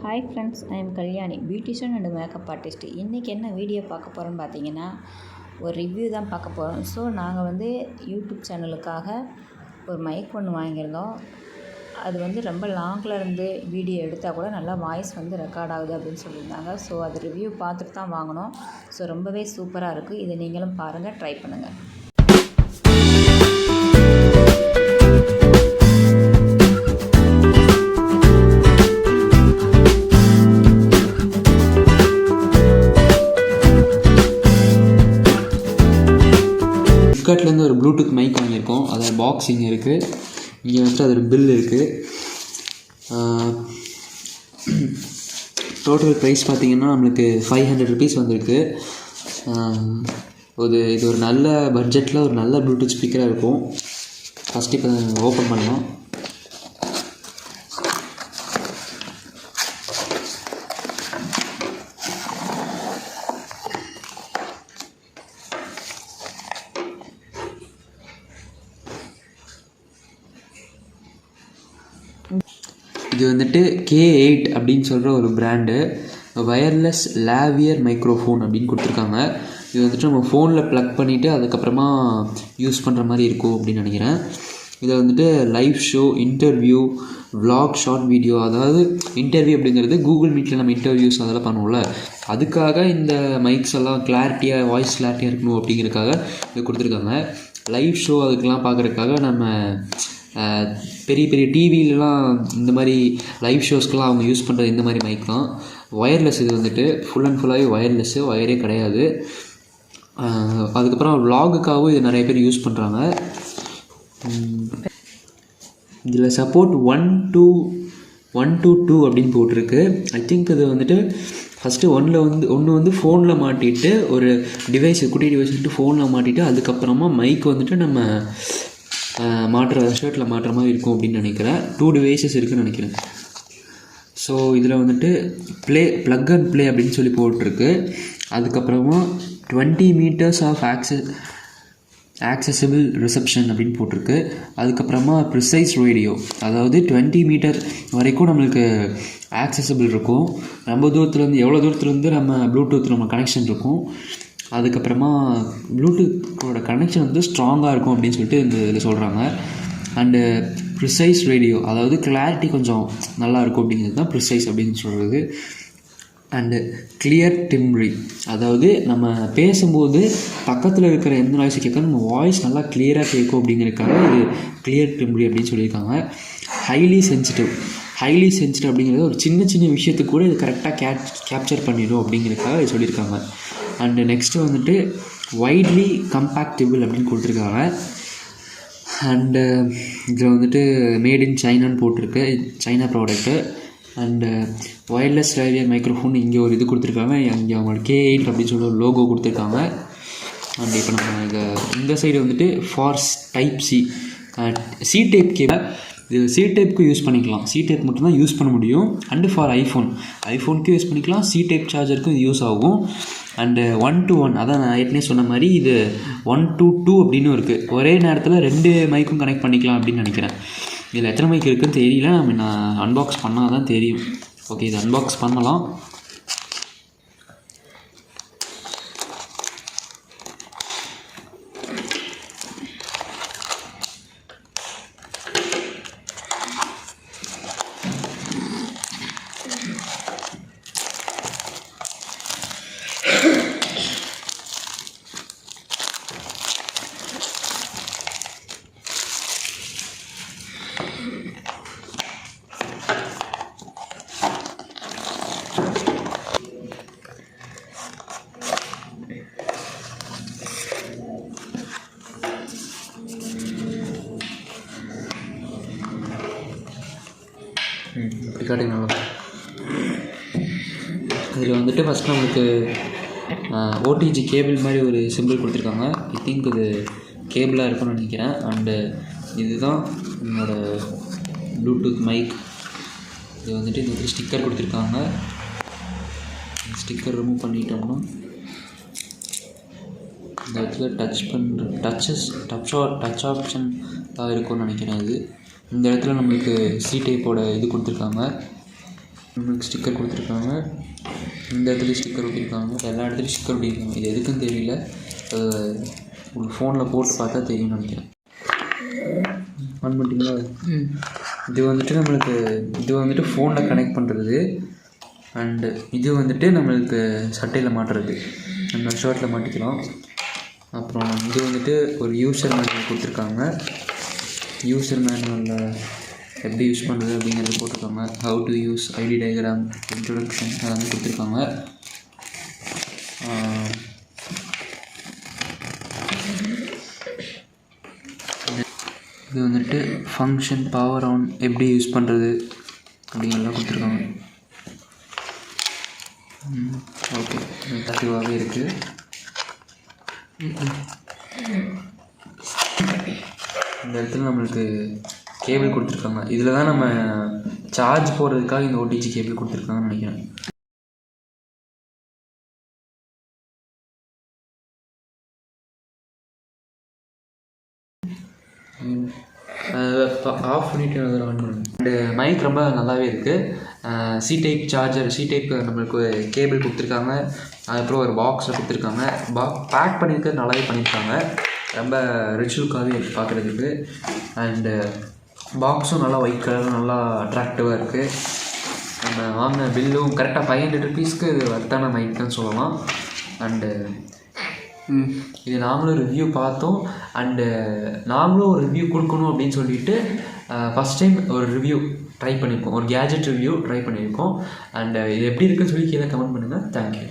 Hi friends, I am Kalyani, beautician and makeup artist. இன்றைக்கி என்ன video பார்க்க போகிறோன்னு பார்த்தீங்கன்னா, ஒரு ரிவ்யூ தான் பார்க்க போகிறோம். ஸோ நாங்கள் யூடியூப் சேனலுக்காக ஒரு மைக் ஒன்று வாங்கியிருந்தோம். அது ரொம்ப லாங்கில் இருந்து வீடியோ எடுத்தால் கூட நல்லா வாய்ஸ் ரெக்கார்ட் ஆகுது அப்படின்னு சொல்லியிருந்தாங்க. ஸோ அது ரிவ்யூ பார்த்துட்டு தான் வாங்கினோம். ஸோ ரொம்பவே சூப்பராக இருக்குது. இதை நீங்களும் பாருங்கள், ட்ரை பண்ணுங்கள். ஃப்ளிப்கார்ட்லேருந்து ஒரு ப்ளூடூத் மைக் வாங்கியிருக்கோம். அதோட பாக்ஸ் இங்கே இருக்குது. இங்கே அதோட பில் இருக்குது. டோட்டல் ப்ரைஸ் பார்த்திங்கன்னா நம்மளுக்கு 500 rupees வந்திருக்கு. இது ஒரு நல்ல பட்ஜெட்டில் ஒரு நல்ல ப்ளூடூத் ஸ்பீக்கராக இருக்கும். ஃபஸ்ட்டு இப்போ ஓப்பன் பண்ணலாம். இது K8 அப்படின்னு சொல்கிற ஒரு பிராண்டு. வயர்லெஸ் லாவியர் மைக்ரோஃபோன் அப்படின்னு கொடுத்துருக்காங்க. இது நம்ம ஃபோனில் ப்ளக் பண்ணிவிட்டு அதுக்கப்புறமா யூஸ் பண்ணுற மாதிரி இருக்கும் அப்படின்னு நினைக்கிறேன். இதை live show, interview, vlog, short video, அதாவது இன்டர்வியூ அப்படிங்கிறது கூகுள் மீட்டில் நம்ம இன்டர்வியூஸ் அதெல்லாம் பண்ணுவோம்ல, அதுக்காக இந்த மைக்ஸ் எல்லாம் கிளாரிட்டியாக, வாய்ஸ் கிளாரிட்டியாக இருக்கணும் அப்படிங்கிறதுக்காக இது கொடுத்துருக்காங்க. லைவ் ஷோ அதுக்கெலாம் பார்க்குறதுக்காக நம்ம பெரிய பெரிய டிவிலலாம் இந்த மாதிரி லைவ் ஷோஸ்க்கெலாம் அவங்க யூஸ் பண்ணுறது இந்த மாதிரி மைக் தான். ஒயர்லெஸ். இது ஃபுல் அண்ட் ஃபுல்லாகவே ஒயர்லெஸ்ஸு, ஒயரே கிடையாது. அதுக்கப்புறம் விலாகுக்காகவும் இது நிறைய பேர் யூஸ் பண்ணுறாங்க. இதில் சப்போர்ட் 1 to 2 அப்படின்னு போட்டிருக்கு. ஐ திங்க் இது ஃபஸ்ட்டு ஒன்று ஃபோனில் மாட்டிட்டு, ஒரு டிவைஸ், குட்டி டிவைஸ் ஃபோனில் மாட்டிட்டு அதுக்கப்புறமா மைக் நம்ம ஷர்ட்டில் மாட்டுற மாதிரி இருக்கும் அப்படின்னு நினைக்கிறேன். 2 டிவைசஸ் இருக்குதுன்னு நினைக்கிறேன். ஸோ இதில் ப்ளக் அண்ட் ப்ளே அப்படின்னு சொல்லி போட்டிருக்கு. அதுக்கப்புறமா 20 meters ஆஃப் ஆக்சசிபிள் ரிசப்ஷன் அப்படின்னு போட்டிருக்கு. அதுக்கப்புறமா ப்ரிசைஸ் ரேடியோ, அதாவது 20 meter வரைக்கும் நம்மளுக்கு ஆக்சசிபிள் இருக்கும். ரொம்ப தூரத்துலேருந்து, எவ்வளோ தூரத்துலேருந்து நம்ம ப்ளூடூத் நம்ம கனெக்ஷன் இருக்கும். அதுக்கப்புறமா ப்ளூடூத்தோட கனெக்ஷன் ஸ்ட்ராங்காக இருக்கும் அப்படின்னு சொல்லிட்டு இதில் சொல்கிறாங்க. அண்டு ப்ரிசைஸ் ரேடியோ, அதாவது கிளாரிட்டி கொஞ்சம் நல்லாயிருக்கும் அப்படிங்கிறது தான் ப்ரிசைஸ் அப்படின்னு சொல்கிறது. அண்டு கிளியர் டிம்ப்ரி, அதாவது நம்ம பேசும்போது பக்கத்தில் இருக்கிற எந்த நாய்ஸை கேட்க நம்ம வாய்ஸ் நல்லா கிளியராக கேட்கும் அப்படிங்கிறதுக்காக இது கிளியர் டிம்ப்ரி அப்படின்னு சொல்லியிருக்காங்க. ஹைலி சென்சிட்டிவ் அப்படிங்கிறது ஒரு சின்ன சின்ன விஷயத்துக்கு கூட இது கரெக்டாக கேப்சர் பண்ணிடும் அப்படிங்கிறதுக்காக இது சொல்லியிருக்காங்க. அண்டு நெக்ஸ்ட்டு வைட்லி கம்பேக்டிபிள் அப்படின்னு கொடுத்துருக்காங்க. அண்டு இதில் மேட் இன் சைனான்னு போட்டிருக்கு, China product. And wireless lavalier microphone இங்கே ஒரு இது கொடுத்துருக்காங்க. இங்கே அவங்களோட K8 அப்படின்னு சொல்லி ஒரு லோகோ கொடுத்துருக்காங்க. அண்ட் இப்போ நம்ம இந்த side for type C type cable. இது சி டைப்புக்கு யூஸ் பண்ணிக்கலாம். சி டைப் மட்டும்தான் யூஸ் பண்ண முடியும். அண்டு ஃபார் ஐஃபோனுக்கு யூஸ் பண்ணிக்கலாம். சி டைப் சார்ஜருக்கும் இது யூஸ் ஆகும். அண்டு 1 to 1, அதான் நான் ஏற்கனவே சொன்ன மாதிரி இது 1 to 2 அப்படின்னு இருக்குது. ஒரே நேரத்தில் 2 மைக்கும் கனெக்ட் பண்ணிக்கலாம் அப்படின்னு நினைக்கிறேன். இதில் எத்தனை மைக் இருக்குதுன்னு தெரியல. நான் அன்பாக்ஸ் பண்ணால் தான் தெரியும். ஓகே, இது அன்பாக்ஸ் பண்ணலாம். இப்படி காட்டுங்க. இதில் ஃபஸ்ட் நம்மளுக்கு ஓடிஜி கேபிள் மாதிரி ஒரு சிம்பிள் கொடுத்துருக்காங்க. ஐ திங்க் இது கேபிளாக இருக்குன்னு நினைக்கிறேன். அண்டு இதுதான் என்னோடய ப்ளூடூத் மைக். இது இந்த ஸ்டிக்கர் கொடுத்துருக்காங்க. ஸ்டிக்கர் ரிமூவ் பண்ணிட்டோம்னா இந்த இடத்துல டச் ஆப்ஷன் தான் இருக்கும்னு நினைக்கிறேன். இந்த இடத்துல நம்மளுக்கு சி டைப்போட இது கொடுத்துருக்காங்க. நம்மளுக்கு ஸ்டிக்கர் கொடுத்துருக்காங்க. இந்த இடத்துலையும் ஸ்டிக்கர் ஒட்டியிருக்காங்க. எல்லா இடத்துலையும் ஸ்டிக்கர் ஒட்டியிருக்காங்க. இது எதுக்குன்னு தெரியல. உங்களுக்கு ஃபோனில் போட்டு பார்த்தா தெரியும்னு நினைக்கிறேன். ஆன் பண்ணிட்டீங்களா? இது வந்துட்டு நம்மளுக்கு ஃபோனில் கனெக்ட் பண்ணுறது. அண்டு இது வந்துட்டு நம்மளுக்கு சட்டையில் மாட்டுறது. நம்ம ஷர்ட்டில் மாட்டிக்கலாம். அப்புறம் இது வந்துட்டு ஒரு யூசர் மேனுவல் கொடுத்துருக்காங்க. யூசர் மேனுவலில் எப்படி யூஸ் பண்ணுறது அப்படிங்கிறது போட்டிருக்காங்க. How to use ID diagram, introduction அதெல்லாம் கொடுத்துருக்காங்க. இது வந்துட்டு ஃபங்க்ஷன் பவர் ஆன் எப்படி யூஸ் பண்ணுறது அப்படிங்கிறதெல்லாம் கொடுத்துருக்காங்க. ஓகே, ஆக்டிவாகவே இருக்குது. இந்த இடத்துல நம்மளுக்கு கேபிள் கொடுத்துருக்காங்க. இதில் தான் நம்ம சார்ஜ் போடுறதுக்காக இந்த ஓடிஜி கேபிள் கொடுத்துருக்காங்கன்னு நினைக்கிறேன். ஆஃப் பண்ணிவிட்டு அதில் ஆன் பண்ணுங்க. அண்டு மைக் ரொம்ப நல்லாவே இருக்குது. C type charger, C type நம்மளுக்கு கேபிள் கொடுத்துருக்காங்க. அதுக்கப்புறம் ஒரு பாக்ஸில் கொடுத்துருக்காங்க. பேக் பண்ணியிருக்கிறது நல்லாவே பண்ணியிருக்காங்க. ரொம்ப ரிச் லுக்காகவே இருக்குது பார்க்குறதுக்கு. அண்டு பாக்ஸும் நல்லா ஒயிட் கலர் நல்லா அட்ராக்டிவாக இருக்குது. நம்ம வாங்கின பில்லும் கரெக்டாக 500 rupeesக்கு இது வர்த்தான மைக் தான் சொல்லலாம். அண்டு இது நாங்களும் ரிவ்யூ பார்த்தோம். அண்டு நாங்களும் ஒரு ரிவ்யூ கொடுக்கணும் அப்படின்னு சொல்லிட்டு ஃபஸ்ட் டைம் ஒரு ரிவ்யூ ட்ரை பண்ணியிருக்கோம். ஒரு கேஜெட் ரிவ்யூ ட்ரை பண்ணியிருக்கோம். அண்டு இது எப்படி இருக்குன்னு சொல்லி கீழே கமெண்ட் பண்ணுங்கள். தேங்க்யூ.